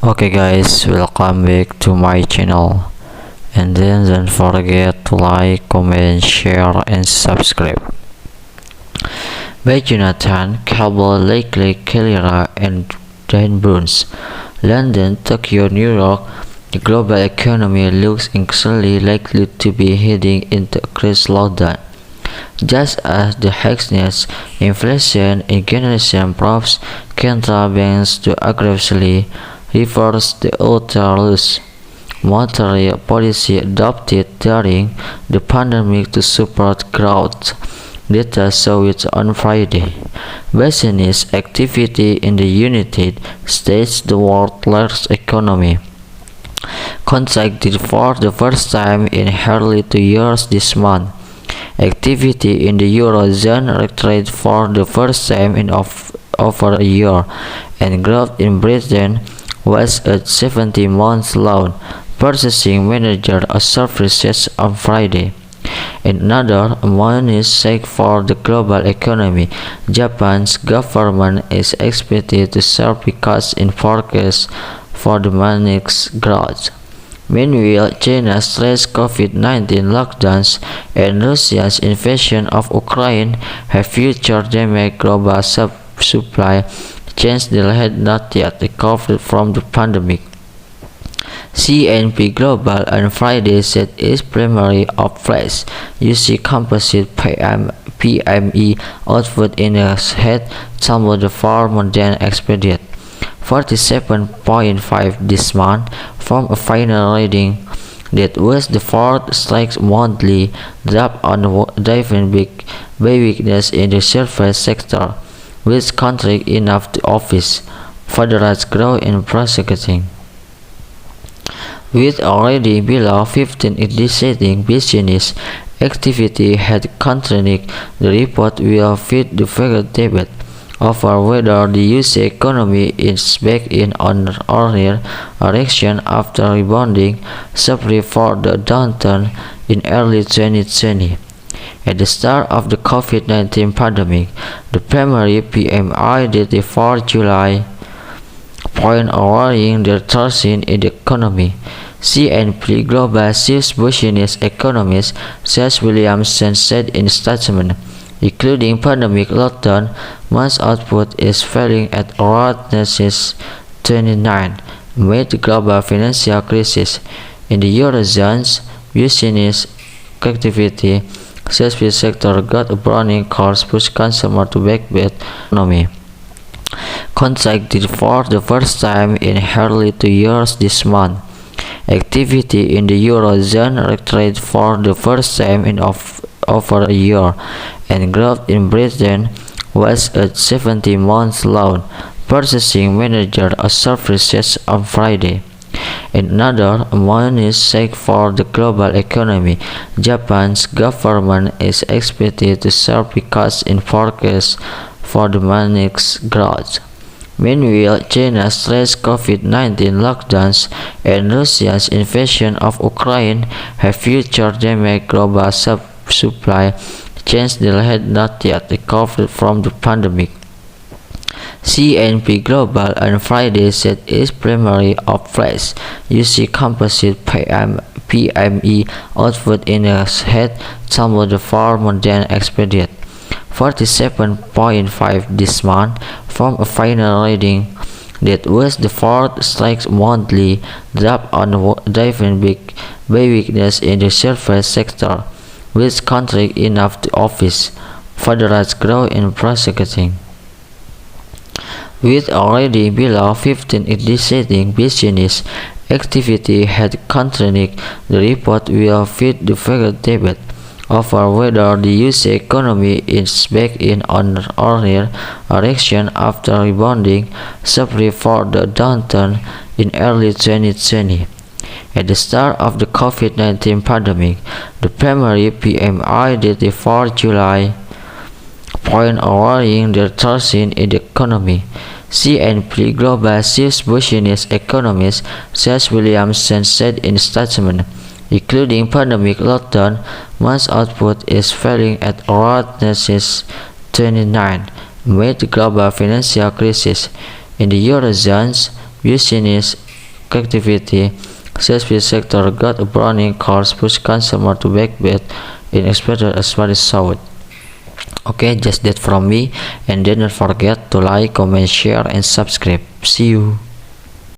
Okay guys, welcome back to my channel, and then don't forget to like, comment, share and subscribe. By Jonathan Cabell, Lakely, Calera and Dan Bruns. London, Tokyo, New York. The global economy looks increasingly likely to be heading into a crash slowdown. Just as the hackness, inflation, and generation props central banks to aggressively reverse the ultra-loose monetary policy adopted during the pandemic to support growth. Data showed on Friday. Business activity in the United States, the world's largest economy, contracted for the first time in nearly 2 years this month. Activity in the Eurozone retreated for the first time in over a year, and growth in Britain was at 70-month low, purchasing manager services on Friday. In another minus shake for the global economy, Japan's government is expected to sharply cut in forecast for the next growth. Meanwhile, China's stressed COVID-19 lockdowns and Russia's invasion of Ukraine have further damaged global supply chains that had not yet recovered from the pandemic. C&P Global on Friday said its primary operates UC composite PME output index had tumbled far more than expected, 47.5 this month, from a final reading that was the fourth straight monthly drop driven by weakness in the service sector, which contract enough to office federal growth in prosecuting. With already below 15 indicating business activity had contradicted the report will feed the further debate over whether the US economy is back in an earlier direction after rebounding sharply for the downturn in early 2020. At the start of the COVID-19 pandemic, the primary PMI data for July point a worrying retraction in the economy. C&P Global Chief Business Economist Seth Williamson said in a statement, including pandemic lockdown, month's output is falling at around 29 amid the global financial crisis. In the Eurozone's business activity, service sector got a burning course push consumer to backbeat economy. Contracted for the first time in nearly 2 years this month. Activity in the Eurozone retreated for the first time in over a year, and growth in Britain was at 70-month low, purchasing manager services on Friday. In another minus shake for the global economy, Japan's government is expected to sharply cut in forecast for the next growth. Meanwhile, China's stressed COVID-19 lockdowns and Russia's invasion of Ukraine have further damaged global supply chains that had not yet recovered from the pandemic. C&P Global on Friday said its primary operates UC composite PME output index had tumbled far more than expected, 47.5 this month, from a final reading that was the fourth straight monthly drop driven by weakness in the service sector, which contract enough to office federal growth in prosecuting. With already below 15 indicating business activity had contradicted the report will feed the further debate over whether the US economy is back in an earlier direction after rebounding sharply for the downturn in early 2020. At the start of the COVID-19 pandemic, the primary PMI data for July point a worrying retraction in the economy. C&P Global Chief Business Economist Seth Williamson said in a statement, including pandemic lockdown, month's output is falling at around 29 amid the global financial crisis. In the Eurozone's business activity, service sector got a burning cars push consumer to back bet in expected as well as south. Okay, just that from me, and don't forget to like, comment, share, and subscribe. See you.